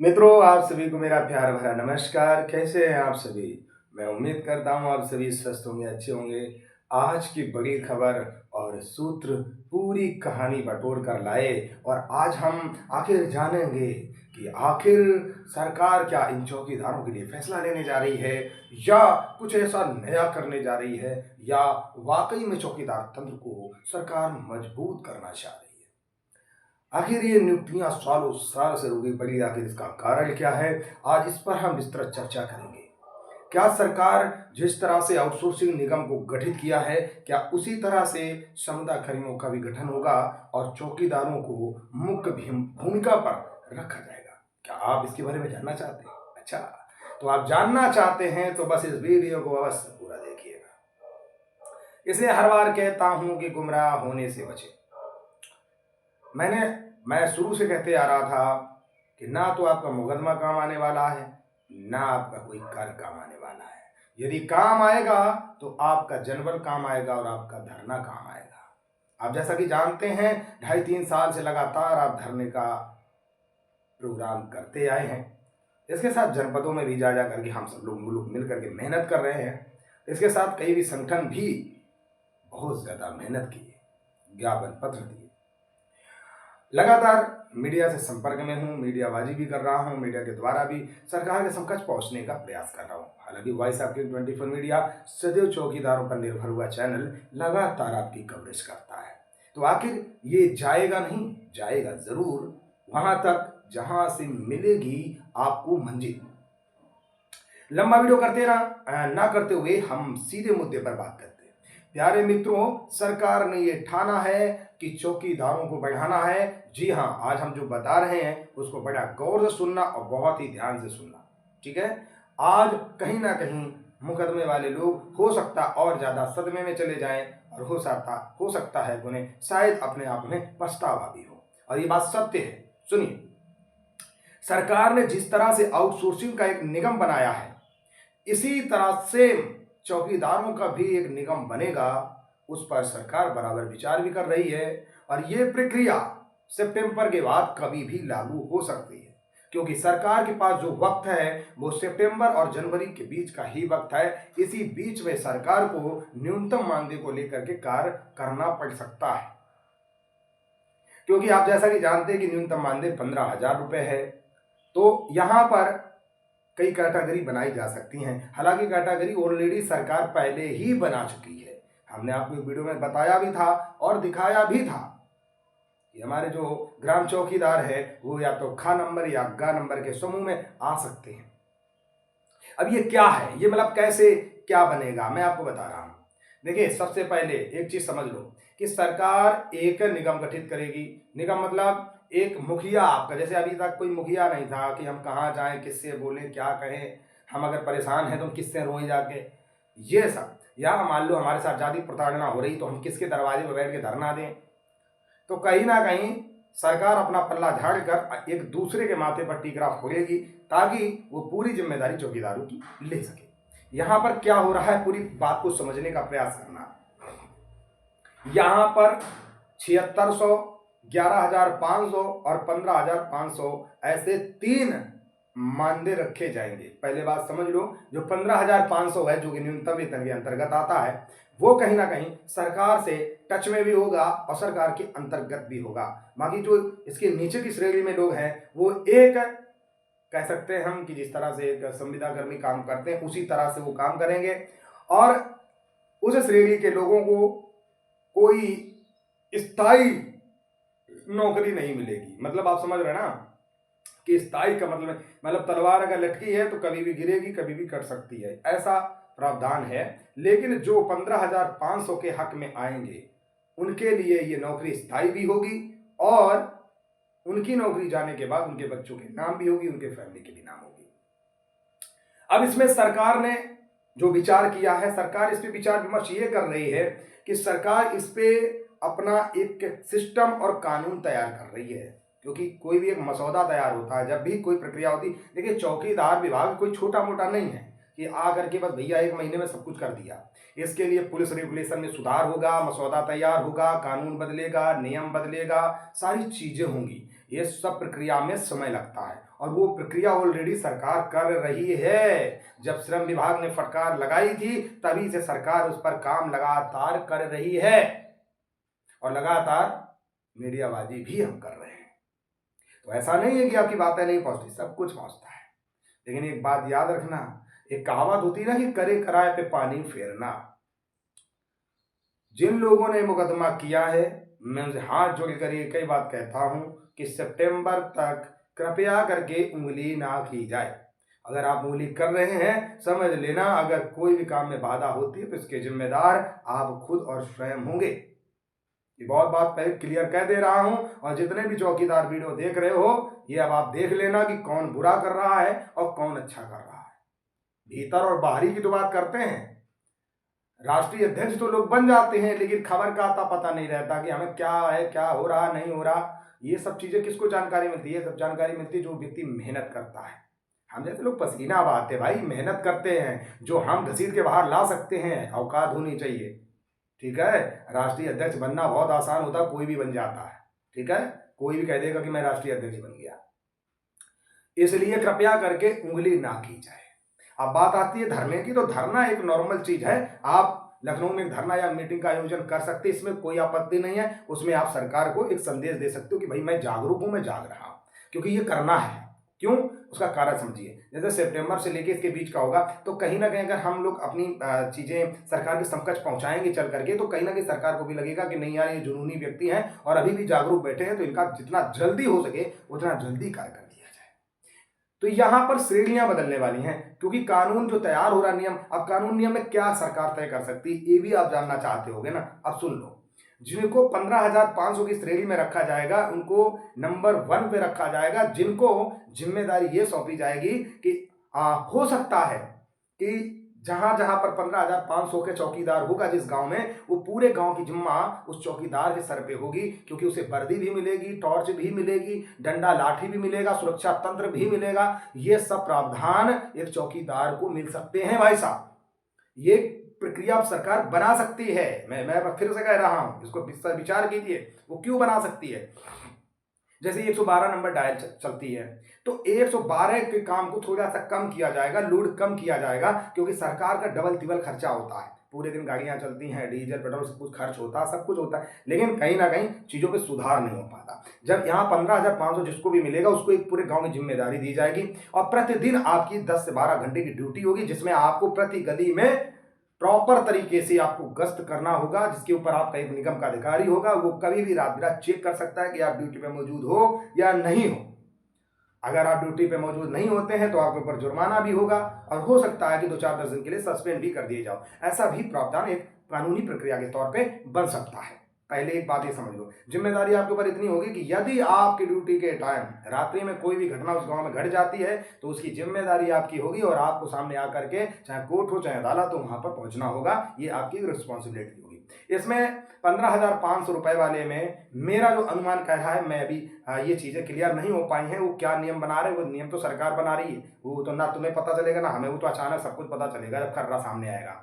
मित्रों, आप सभी को मेरा प्यार भरा नमस्कार। कैसे हैं आप सभी? मैं उम्मीद करता हूँ आप सभी स्वस्थ होंगे, अच्छे होंगे। आज की बड़ी खबर और सूत्र पूरी कहानी बटोर कर लाए और आज हम आखिर जानेंगे कि आखिर सरकार क्या इन चौकीदारों के लिए फैसला लेने जा रही है या कुछ ऐसा नया करने जा रही है या वाकई में चौकीदार तंत्र को सरकार मजबूत करना चाह रही है। आखिर ये नियुक्तियां सालों साल से रुकी पड़ी, आखिर इसका कारण क्या है? आज इस पर हम विस्तृत चर्चा करेंगे। क्या सरकार जिस तरह से आउटसोर्सिंग निगम को गठित किया है, क्या उसी तरह से संविदा कर्मियों का भी गठन होगा और चौकीदारों को मुख्य भूमिका पर रखा जाएगा? क्या आप इसके बारे में जानना चाहते हैं? अच्छा, तो आप जानना चाहते हैं तो बस इस वीडियो को अवश्य पूरा देखिएगा। इसलिए हर बार कहता हूं कि गुमराह होने से बचें। मैं शुरू से कहते आ रहा था कि ना तो आपका मुकदमा काम आने वाला है, ना आपका कोई कर काम आने वाला है। यदि काम आएगा तो आपका जनबल काम आएगा और आपका धरना काम आएगा। आप जैसा कि जानते हैं, 2.5-3 साल से लगातार आप धरने का प्रोग्राम करते आए हैं। इसके साथ जनपदों में भी जा करके हम सब लोग मिल करके मेहनत कर रहे हैं। इसके साथ कई भी संगठन भी बहुत ज़्यादा मेहनत किए, ज्ञापन पत्र दिए। लगातार मीडिया से संपर्क में हूँ, मीडियाबाजी भी कर रहा हूँ, मीडिया के द्वारा भी सरकार के समकक्ष पहुँचने का प्रयास कर रहा हूँ। हालांकि वॉइस ऑफ किंग 24 मीडिया सदैव चौकीदारों पर निर्भर हुआ चैनल लगातार आपकी कवरेज करता है। तो आखिर ये जाएगा नहीं, जाएगा ज़रूर वहाँ तक जहाँ से मिलेगी आपको मंजिल। लंबा वीडियो करते ना करते हुए हम सीधे मुद्दे पर बात करते हैं। प्यारे मित्रों, सरकार ने ये ठाना है कि चौकीदारों को बढ़ाना है। जी हाँ, आज हम जो बता रहे हैं उसको बड़ा गौर से सुनना और बहुत ही ध्यान से सुनना, ठीक है? आज कहीं ना कहीं मुकदमे वाले लोग हो सकता और ज़्यादा सदमे में चले जाएं और हो सकता है कि उन्हें शायद अपने आप में पछतावा भी हो। और ये बात सत्य है। सुनिए, सरकार ने जिस तरह से आउटसोर्सिंग का एक निगम बनाया है, इसी तरह से चौकीदारों का भी एक निगम बनेगा। उस पर सरकार बराबर विचार भी कर रही है और ये प्रक्रिया सितंबर के बाद कभी भी लागू हो सकती है, क्योंकि सरकार के पास जो वक्त है वो सितंबर और जनवरी के बीच का ही वक्त है। इसी बीच में सरकार को न्यूनतम मानदेय को लेकर के कार्य करना पड़ सकता है, क्योंकि आप जैसा कि जानते हैं कि न्यूनतम मानदेय 15,000 रुपये है। तो यहाँ पर कई कैटेगरी बनाई जा सकती हैं। हालांकि कैटेगरी ऑलरेडी सरकार पहले ही बना चुकी है। हमने आपको वीडियो में बताया भी था और दिखाया भी था कि हमारे जो ग्राम चौकीदार है वो या तो ख नंबर या ग नंबर के समूह में आ सकते हैं। अब ये क्या है, ये मतलब कैसे क्या बनेगा, मैं आपको बता रहा हूं। देखिए, सबसे पहले एक चीज समझ लो कि सरकार एक निगम गठित करेगी। निगम मतलब एक मुखिया आपका, जैसे अभी तक कोई मुखिया नहीं था कि हम कहाँ जाएं, किससे बोलें, क्या कहें, हम अगर परेशान हैं तो हम किससे रोएं जाके, ये सब। या मान लो हमारे साथ जाति प्रताड़ना हो रही तो हम किसके दरवाजे पर बैठ के धरना दें। तो कहीं ना कहीं सरकार अपना पल्ला झाड़ कर एक दूसरे के माथे पर टीकरा फोड़ेगी ताकि वो पूरी जिम्मेदारी चौकीदारों की ले सके। यहां पर क्या हो रहा है, पूरी बात को समझने का प्रयास करना। यहां पर 7600, 11,500 और 15,500 ऐसे 3 मानदेय रखे जाएंगे। पहले बात समझ लो, जो 15,500 है, जो कि न्यूनतम वेतन के अंतर्गत आता है, वो कहीं ना कहीं सरकार से टच में भी होगा और सरकार के अंतर्गत भी होगा। बाकी जो इसके नीचे की श्रेणी में लोग हैं वो एक कह सकते हैं हम कि जिस तरह से एक संविदा कर्मी काम करते हैं उसी तरह से वो काम करेंगे और उस श्रेणी के लोगों को कोई स्थायी नौकरी नहीं मिलेगी। मतलब आप समझ रहे हैं ना कि स्थायी का मतलब तलवार अगर लटकी है तो कभी भी गिरेगी, कभी भी कट सकती है, ऐसा प्रावधान है। लेकिन जो 15,500 के हक में आएंगे उनके लिए ये नौकरी स्थायी भी होगी और उनकी नौकरी जाने के बाद उनके बच्चों के नाम भी होगी, उनके फैमिली के भी नाम होगी। अब इसमें सरकार ने जो विचार किया है, सरकार इस पे विचार विमर्श ये कर रही है कि सरकार इस पे अपना एक सिस्टम और कानून तैयार कर रही है, क्योंकि कोई भी एक मसौदा तैयार होता है, जब भी कोई प्रक्रिया होती। देखिए, चौकीदार विभाग कोई छोटा मोटा नहीं है कि आ करके बस भैया 1 महीने में सब कुछ कर दिया। इसके लिए पुलिस रेगुलेशन में सुधार होगा, मसौदा तैयार होगा, कानून बदलेगा, नियम बदलेगा, सारी चीजें होंगी। ये सब प्रक्रिया में समय लगता है और वो प्रक्रिया ऑलरेडी सरकार कर रही है। जब श्रम विभाग ने फटकार लगाई थी तभी से सरकार उस पर काम लगातार कर रही है और लगातार मीडियाबाजी भी हम कर रहे हैं। तो ऐसा नहीं है कि आपकी बातें नहीं पहुंचती, सब कुछ पहुंचता है। लेकिन एक बात याद रखना, एक कहावत होती है ना कि करे कराए पे पानी फेरना। जिन लोगों ने मुकदमा किया है, मैं उनसे हाथ जोड़कर ये कई बात कहता हूं कि सितंबर तक कृपया करके उंगली ना की जाए। अगर आप उंगली कर रहे हैं, समझ लेना अगर कोई भी काम में बाधा होती है तो इसके जिम्मेदार आप खुद और स्वयं होंगे। ये बहुत बात पहले क्लियर कह दे रहा हूं, और जितने भी चौकीदार वीडियो देख रहे हो, ये अब आप देख लेना कि कौन बुरा कर रहा है और कौन अच्छा कर रहा है। भीतर और बाहरी की तो बात करते हैं, राष्ट्रीय अध्यक्ष तो लोग बन जाते हैं, लेकिन खबर का आता पता नहीं रहता कि हमें क्या है, क्या हो रहा नहीं हो रहा। ये सब चीजें किसको जानकारी मिलती है? सब जानकारी मिलती है जो व्यक्ति मेहनत करता है। हम जैसे लोग पसीना बहाते भाई, मेहनत करते हैं, जो हम घसीट के बाहर ला सकते हैं, औकात होनी चाहिए। ठीक है, राष्ट्रीय अध्यक्ष बनना बहुत आसान होता, कोई भी बन जाता है। ठीक है, कोई भी कह देगा कि मैं राष्ट्रीय अध्यक्ष बन गया। इसलिए कृपया करके उंगली ना की जाए। अब बात आती है धरने की, तो धरना एक नॉर्मल चीज है। आप लखनऊ में एक धरना या मीटिंग का आयोजन कर सकते हैं, इसमें कोई आपत्ति नहीं है। उसमें आप सरकार को एक संदेश दे सकते हो कि भाई मैं जागरूक हूं, मैं जाग रहा हूं, क्योंकि ये करना है। क्यों? उसका कारण समझिए। जैसे सितंबर से लेके इसके बीच का होगा, तो कहीं ना कहीं अगर हम लोग अपनी चीजें सरकार के समकक्ष पहुंचाएंगे चल करके, तो कहीं ना कहीं सरकार को भी लगेगा कि नहीं यार ये जुनूनी व्यक्ति हैं और अभी भी जागरूक बैठे हैं, तो इनका जितना जल्दी हो सके उतना जल्दी कार्य कर दिया जाए। तो यहां पर श्रेणियां बदलने वाली हैं, क्योंकि कानून जो तैयार हो रहा नियम, अब कानून नियम में क्या सरकार तय कर सकती है, ये भी आप जानना चाहते होगे ना। अब सुन लो, जिनको 15,500 की श्रेणी में रखा जाएगा उनको नंबर 1 पे रखा जाएगा, जिनको जिम्मेदारी ये सौंपी जाएगी कि हो सकता है कि जहां जहां पर 15,500 के चौकीदार होगा जिस गांव में, वो पूरे गांव की जिम्मा उस चौकीदार के सर पे होगी, क्योंकि उसे वर्दी भी मिलेगी, टॉर्च भी मिलेगी, डंडा लाठी भी मिलेगा, सुरक्षा तंत्र भी मिलेगा। ये सब प्रावधान एक चौकीदार को मिल सकते हैं भाई साहब। ये प्रक्रिया अब सरकार बना सकती है। मैं फिर से कह रहा हूं, इसको विचार कीजिए, वो क्यों बना सकती है। जैसे 112 नंबर डायल चलती है, तो 112 के काम को थोड़ा सा कम किया जाएगा, लोड कम किया जाएगा, क्योंकि सरकार का डबल तिबल खर्चा होता है। पूरे दिन गाड़ियां चलती हैं, डीजल पेट्रोल सब कुछ खर्च होता है, सब कुछ होता है, लेकिन कहीं ना कहीं चीजों पे सुधार नहीं हो पाता। जब यहाँ 15,500 जिसको भी मिलेगा उसको एक पूरे गांव की जिम्मेदारी दी जाएगी, और प्रतिदिन आपकी 10 से 12 घंटे की ड्यूटी होगी, जिसमें आपको प्रति गली में प्रॉपर तरीके से आपको गश्त करना होगा, जिसके ऊपर आपका एक निगम का अधिकारी होगा, वो कभी भी रात बिरात चेक कर सकता है कि आप ड्यूटी पे मौजूद हो या नहीं हो। अगर आप ड्यूटी पे मौजूद नहीं होते हैं तो आपके ऊपर जुर्माना भी होगा, और हो सकता है कि 2-4 दिन के लिए सस्पेंड भी कर दिए जाओ। ऐसा भी प्रावधान एक कानूनी प्रक्रिया के तौर पे बन सकता है। पहले एक बात ये समझ लो, जिम्मेदारी आपके ऊपर इतनी होगी कि यदि आपकी ड्यूटी के टाइम रात्रि में कोई भी घटना उस गांव में घट जाती है, तो उसकी जिम्मेदारी आपकी होगी, और आपको सामने आकर के चाहे कोर्ट हो चाहे अदालत हो वहां पर पहुंचना होगा। ये आपकी रिस्पॉन्सिबिलिटी होगी। इसमें 15,500 रुपए वाले में मेरा जो अनुमान कह रहा है, मैं अभी ये चीजें क्लियर नहीं हो पाई हैं, वो क्या नियम बना रहे हैं, वो नियम तो सरकार बना रही है, वो तो ना तुम्हें पता चलेगा ना हमें, वो तो अचानक सब कुछ पता चलेगा जब खर्रा सामने आएगा।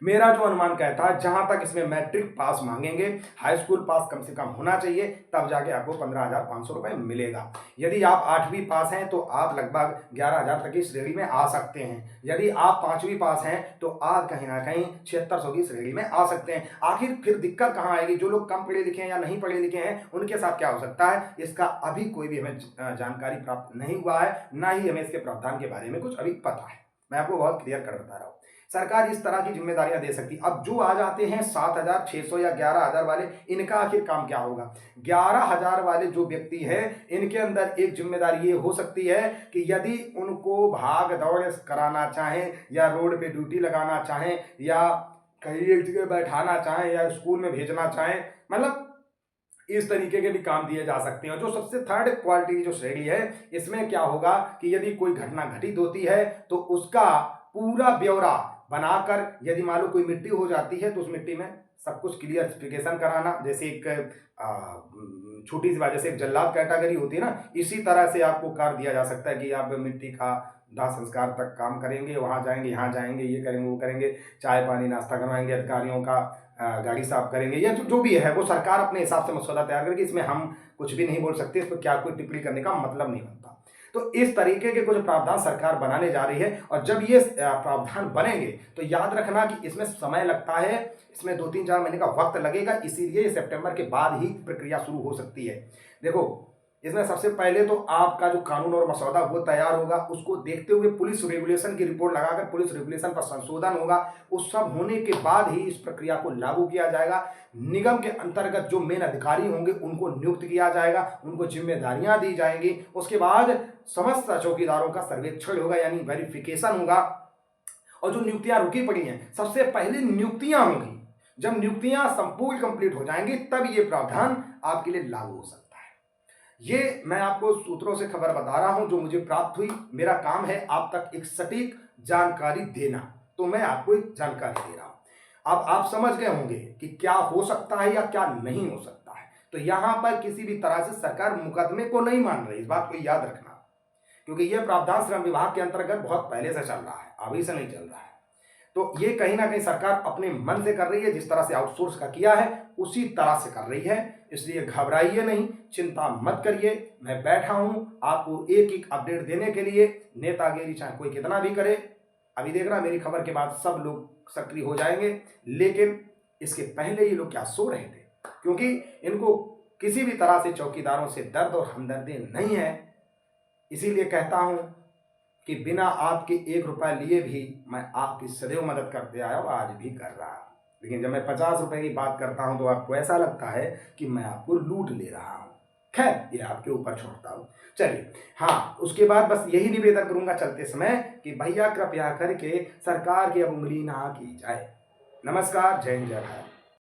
मेरा जो अनुमान कहता है, जहां तक इसमें मैट्रिक पास मांगेंगे, हाई स्कूल पास कम से कम होना चाहिए, तब जाके आपको 15,500 रुपए मिलेगा। यदि आप 8वीं पास हैं तो आप लगभग 11,000 तक की श्रेणी में आ सकते हैं। यदि आप 5वीं पास हैं तो आप कहीं ना कहीं 7600 की श्रेणी में आ सकते हैं। आखिर फिर दिक्कत कहाँ आएगी? जो लोग कम पढ़े लिखे हैं या नहीं पढ़े लिखे हैं उनके साथ क्या हो सकता है, इसका अभी कोई भी हमें जानकारी प्राप्त नहीं हुआ है, ना ही हमें इसके प्रावधान के बारे में कुछ अभी पता है। मैं आपको बहुत क्लियर कर बता रहा हूँ, सरकार इस तरह की जिम्मेदारियां दे सकती। अब जो आ जाते हैं 7,600 या 11,000 वाले, इनका आखिर काम क्या होगा? 11,000 वाले जो व्यक्ति हैं, इनके अंदर एक जिम्मेदारी ये हो सकती है कि यदि उनको भाग दौड़ कराना चाहें, या रोड पे ड्यूटी लगाना चाहें, या कहीं एक जगह बैठाना चाहें, या स्कूल में भेजना चाहें, मतलब इस तरीके के भी काम दिए जा सकते हैं। जो सबसे थर्ड क्वालिटी की जो श्रेणी है, इसमें क्या होगा कि यदि कोई घटना घटित होती है तो उसका पूरा ब्यौरा बनाकर, यदि मान लो कोई मिट्टी हो जाती है तो उस मिट्टी में सब कुछ क्लियरिफिकेशन कराना, जैसे एक छोटी सी बात, जैसे एक जल्लाद कैटेगरी होती है ना, इसी तरह से आपको कार्य दिया जा सकता है कि आप मिट्टी का दाह संस्कार तक काम करेंगे, वहाँ जाएंगे, यहाँ जाएंगे, ये करेंगे, वो करेंगे, चाय पानी नाश्ता करवाएंगे, अधिकारियों का गाड़ी साफ करेंगे, या जो भी है वो सरकार अपने हिसाब से मसौदा तैयार करेगी। इसमें हम कुछ भी नहीं बोल सकते, इस पर क्या कोई टिप्पणी करने का मतलब नहीं बनता। तो इस तरीके के कुछ प्रावधान सरकार बनाने जा रही है और जब ये प्रावधान बनेंगे तो याद रखना कि इसमें समय लगता है, इसमें 2-3-4 महीने का वक्त लगेगा, इसीलिए सितंबर के बाद ही प्रक्रिया शुरू हो सकती है। देखो, इसमें सबसे पहले तो आपका जो कानून और मसौदा वो तैयार होगा, उसको देखते हुए पुलिस रेगुलेशन की रिपोर्ट लगाकर पुलिस रेगुलेशन पर संशोधन होगा। उस सब होने के बाद ही इस प्रक्रिया को लागू किया जाएगा। निगम के अंतर्गत जो मेन अधिकारी होंगे उनको नियुक्त किया जाएगा, उनको जिम्मेदारियां दी जाएंगी। उसके बाद समस्त चौकीदारों का सर्वेक्षण होगा, यानी वेरिफिकेशन होगा। और जो नियुक्तियां रुकी पड़ी हैं, सबसे पहले नियुक्तियां होंगी। जब नियुक्तियां संपूर्ण कंप्लीट हो जाएंगी तब ये प्रावधान आपके लिए लागू हो सकता है। ये मैं आपको सूत्रों से खबर बता रहा हूं जो मुझे प्राप्त हुई। मेरा काम है आप तक एक सटीक जानकारी देना, तो मैं आपको एक जानकारी दे रहा हूं। अब आप समझ गए होंगे कि क्या हो सकता है या क्या नहीं हो सकता है। तो यहां पर किसी भी तरह से सरकार मुकदमे को नहीं मान रही, इस बात को याद रखना, क्योंकि यह प्रावधान श्रम विभाग के अंतर्गत बहुत पहले से चल रहा है, अभी से नहीं चल रहा है। तो ये कहीं ना कहीं सरकार अपने मन से कर रही है, जिस तरह से आउटसोर्स का किया है उसी तरह से कर रही है। इसलिए घबराइए नहीं, चिंता मत करिए। मैं बैठा हूं आपको एक एक अपडेट देने के लिए। नेतागिरी चाहे कोई कितना भी करे, अभी देख रहा मेरी खबर के बाद सब लोग सक्रिय हो जाएंगे, लेकिन इसके पहले ये लोग क्या सो रहे थे, क्योंकि इनको किसी भी तरह से चौकीदारों से दर्द और हमदर्दी नहीं है। इसीलिए कहता हूं कि बिना आपके 1 रुपया लिए भी मैं आपकी सदैव मदद करते आया हूँ, आज भी कर रहा हूँ। लेकिन जब मैं 50 रुपए की बात करता हूँ तो आपको ऐसा लगता है कि मैं आपको लूट ले रहा हूँ। खैर, ये आपके ऊपर छोड़ता हूँ। चलिए, हाँ, उसके बाद बस यही निवेदन करूंगा चलते समय कि भैया कृपया करके सरकार की अब उंगली ना की जाए। नमस्कार, जय हिंद, जय भारत।